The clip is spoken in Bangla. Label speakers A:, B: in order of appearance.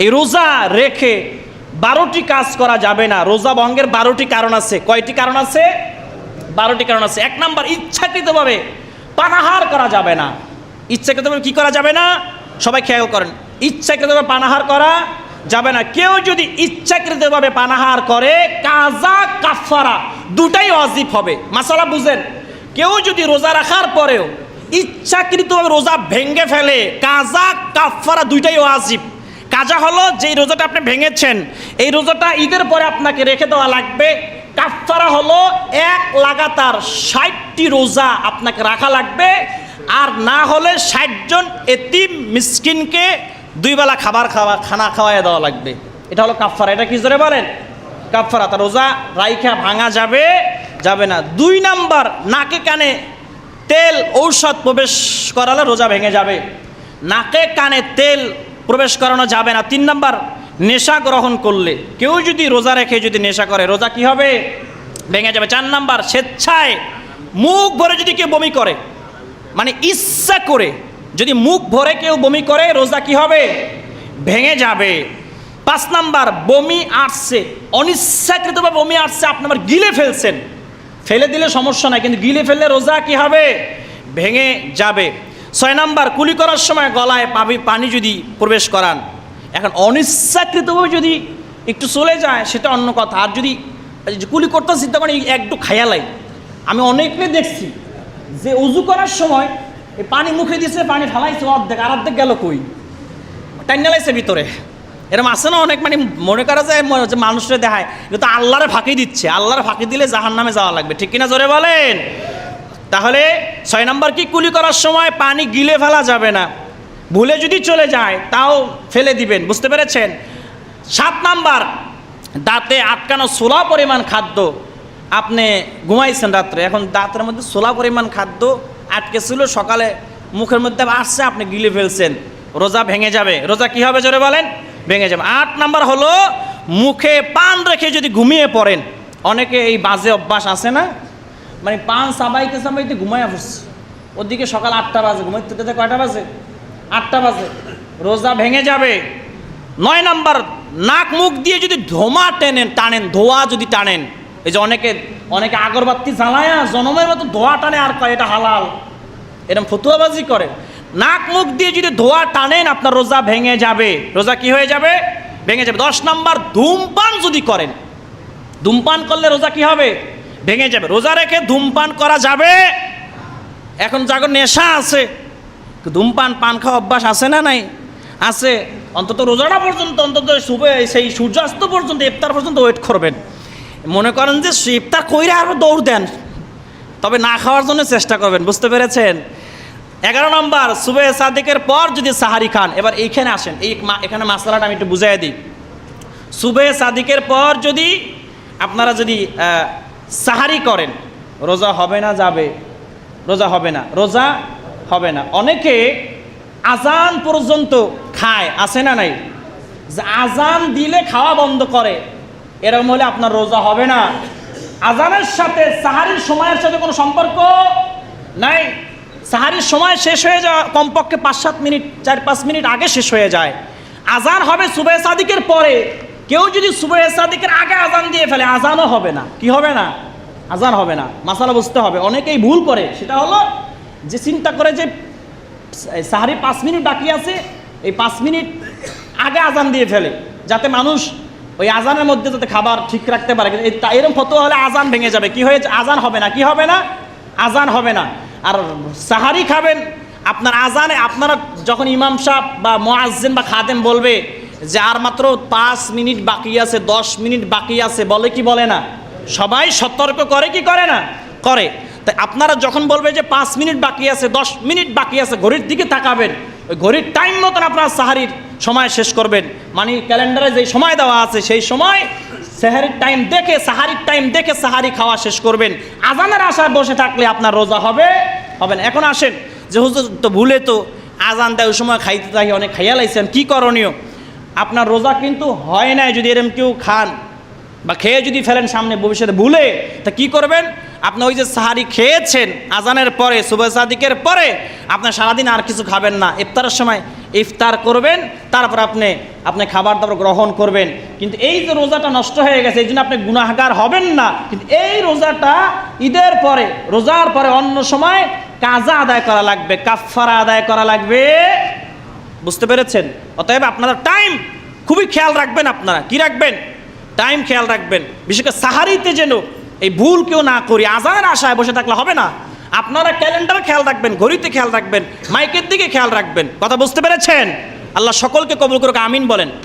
A: এই রোজা রেখে 12টি কাজ করা যাবে না। রোজা ভঙ্গের 12টি কারণ আছে। কয়টি কারণ আছে? 12টি কারণ আছে। 1 নাম্বার, ইচ্ছাকৃতভাবে পানাহার করা যাবে না। ইচ্ছাকৃতভাবে কি করা যাবে না? সবাই খেয়াল করেন, ইচ্ছাকৃতভাবে পানাহার করা যাবে না। কেউ যদি ইচ্ছাকৃতভাবে পানাহার করে কাজা কাফারা দুটাই ওয়াজিব হবে। মাসালা বুঝেন, কেউ যদি রোজা রাখার পরেও ইচ্ছাকৃতভাবে রোজা ভেঙে ফেলে, কাজা কাফারা দুইটাই ওয়াজিব। কাজা হলো যেই রোজাটা আপনি ভেঙেছেন এই রোজাটা ঈদের পরে আপনাকে রেখে দেওয়া লাগবে। কাফারা হলো এক লাগাতার 60টি রোজা আপনাকে রাখা লাগবে, আর না হলে 60 জন এতিম মিসকিনকে 2 বেলা খানা খাওয়াই দেওয়া লাগবে। এটা হলো কাফারা। এটা কি জোরে বলেন? কাফারা। তা রোজা রাইখা ভাঙা যাবে না। 2 নাম্বার, নাকে কানে তেল ঔষধ প্রবেশ করালে রোজা ভেঙে যাবে। নাকে কানে তেল প্রবেশ করানো যাবে না। 3 নাম্বার, নেশা গ্রহণ করলে, কেউ যদি রোজা রেখে যদি নেশা করে রোজা কি হবে? ভেঙে যাবে। 4 নাম্বার, স্বেচ্ছায় মুখ ভরে যদি কেউ বমি করে, মানে ইচ্ছা করে যদি মুখ ভরে কেউ বমি করে রোজা কি হবে? ভেঙে যাবে। 5 নাম্বার, বমি আসছে, অনিচ্ছাকৃতভাবে বমি আসছে, আপনি আবার গিলে ফেলছেন, ফেলে দিলে সমস্যা নাই, কিন্তু গিলে ফেললে রোজা কি হবে? ভেঙে যাবে। 6 নাম্বার, কুলি করার সময় গলায় পানি যদি প্রবেশ করান, এখন অনিচ্ছাকৃতভাবে যদি একটু চলে যায় সেটা অন্য কথা। আর যদি কুলি করতে চিন্তা করেন একটু খায়ালাই, আমি অনেককে দেখছি যে উজু করার সময় এই পানি মুখে দিয়েছে, পানি ফালাইছে অর্ধেক, আর অর্ধেক গেল কই? টাইনালাইছে ভিতরে। এরকম আছে না অনেক, মানে মনে করা যায় মানুষরা দেখায় কিন্তু আল্লাহরে ফাঁকি দিচ্ছে। আল্লাহরে ফাঁকি দিলে জাহান্নামে যাওয়া লাগবে, ঠিক কিনা জোরে বলেন? তাহলে 6 নাম্বার কি, কুলি করার সময় পানি গিলে ফেলা যাবে না। ভুলে যদি চলে যায় তাও ফেলে দিবেন, বুঝতে পেরেছেন? 7 নাম্বার, দাঁতে আটকানো ছোলা পরিমাণ খাদ্য, আপনি ঘুমাইছেন রাত্রে, এখন দাঁতের মধ্যে ছোলা পরিমাণ খাদ্য আটকে ছিল, সকালে মুখের মধ্যে আসছে, আপনি গিলে ফেলছেন, রোজা ভেঙে যাবে। রোজা কি হবে জোরে বলেন? ভেঙে যাবে। 8 নাম্বার হলো মুখে পান রেখে যদি ঘুমিয়ে পড়েন। অনেকে এই বাজে অভ্যাস আছে না, মানে পান চাবাইতে ঘুমাইয়া পড়ছে, ওদিকে সকাল 8টা বাজে, ঘুমাইতে কয়টা বাজে? 8টা বাজে, রোজা ভেঙে যাবে। 9 নাম্বার, নাক মুখ দিয়ে যদি ধোয়া যদি টানেন, এই যে অনেকে আগরবাতি জ্বালায়া জনমের মতো ধোয়া টানে আর কয় এটা হালাল, এরকম ফতুয়াবাজি করে। নাক মুখ দিয়ে যদি ধোয়া টানেন আপনার রোজা ভেঙে যাবে। রোজা কি হয়ে যাবে? ভেঙে যাবে। 10 নাম্বার, ধূমপান যদি করেন, ধূমপান করলে রোজা কি হবে? ভেঙে যাবে। রোজা রেখে ধূমপান করা যাবে। এখন যাগর নেশা আছে, ধূমপান পান খাওয়া অভ্যাস আছে না নাই? আছে। অন্তত রোজাটা পর্যন্ত, অন্তত সেই সূর্যাস্ত পর্যন্ত, ইফতার পর্যন্ত ওয়েট করবেন। মনে করেন যে ইফতার কইরা আরো দৌড় দেন, তবে না খাওয়ার জন্য চেষ্টা করবেন, বুঝতে পেরেছেন? 11 নম্বর, সুবহে সাদিকের পর যদি সাহারি খান। এবার এইখানে আসেন, এখানে মাসলাটা আমি একটু বুঝাই দিই। সুবহে সাদিকের পর যদি আপনারা যদি সাহারি করেন, রোজা হবে না যাবে? রোজা হবে না, রোজা হবে না। অনেকে আজান পর্যন্ত খায়, আছে না নাই? যে আজান দিলে খাওয়া বন্ধ করে, এরকম হলে আপনার রোজা হবে না। আজানের সাথে সাহারির সময়ের সাথে কোনো সম্পর্ক নাই। সাহারির সময় শেষ হয়ে যায় কমপক্ষে 5-7 মিনিট, 4-5 মিনিট আগে শেষ হয়ে যায়। আজান হবে সুবহে সাদিকের পরে। কেউ যদি সুবহে সাদিকের আগে আজান দিয়ে ফেলে, আজানও হবে না। কি হবে না? আজান হবে না। মাসালা বুঝতে হবে। অনেকেই ভুল করে, সেটা হলো যে চিন্তা করে যে সাহারি 5 মিনিট বাকি আছে, এই 5 মিনিট আগে আজান দিয়ে ফেলে যাতে মানুষ ওই আজানের মধ্যে যাতে খাবার ঠিক রাখতে পারে। এরকম ফতোয়া হলে আজান ভেঙে যাবে। কি হয়েছে? আজান হবে না। কি হবে না? আজান হবে না। আর সাহারি খাবেন আপনার আজানে, আপনারা যখন ইমাম সাহেব বা মুয়াজ্জিন বা খাদেম বলবে যে আর মাত্র 5 মিনিট বাকি আছে, 10 মিনিট বাকি আছে, বলে কি বলে না? সবাই সতর্ক করে কি করে না? করে। তাই আপনারা যখন বলবে যে 5 মিনিট বাকি আছে, 10 মিনিট বাকি আছে, ঘড়ির দিকে তাকাবেন, ওই ঘড়ির টাইম মতন আপনারা সাহারির সময় শেষ করবেন। মানে ক্যালেন্ডারে যেই সময় দেওয়া আছে সেই সময় সাহারির টাইম দেখে, সাহারি খাওয়া শেষ করবেন। আজানের আশায় বসে থাকলে আপনার রোজা হবে না। এখন আসেন যে হুজুর তো ভুলে তো আজান দেয়, ওই সময় খাইতে থাকি, অনেক খাইয়া লাইছেন, কি করণীয়? আপনার রোজা কিন্তু হয় নাই যদি এরম কেউ খান বা খেয়ে যদি ফেলেন সামনে ভবিষ্যতে ভুলে, তা কি করবেন? আপনি ওই যে সাহারি খেয়েছেন আজানের পরে, সুবহ সাদিকের পরে, আপনার সারাদিন আর কিছু খাবেন না, ইফতারের সময় ইফতার করবেন, তারপর আপনি খাবার দাবার গ্রহণ করবেন। কিন্তু এই যে রোজাটা নষ্ট হয়ে গেছে, এই জন্য আপনি গুনাহগার হবেন না। কিন্তু এই রোজাটা ঈদের পরে, রোজার পরে অন্য সময় কাজা আদায় করা লাগবে, কাফফারা আদায় করা লাগবে। বুঝতে পেরেছেন? অতএব আপনারা টাইম খুবই খেয়াল রাখবেন। আপনারা কি রাখবেন? টাইম খেয়াল রাখবেন। বিশেষ করে সাহারিতে যেন এই ভুল কেউ না করি, আজানের আশায় বসে থাকলে হবে না। আপনারা ক্যালেন্ডার খেয়াল রাখবেন, ঘড়িতে খেয়াল রাখবেন, মাইকের দিকে খেয়াল রাখবেন। কথা বুঝতে পেরেছেন? আল্লাহ সকলকে কবুল করুক, আমিন বলেন।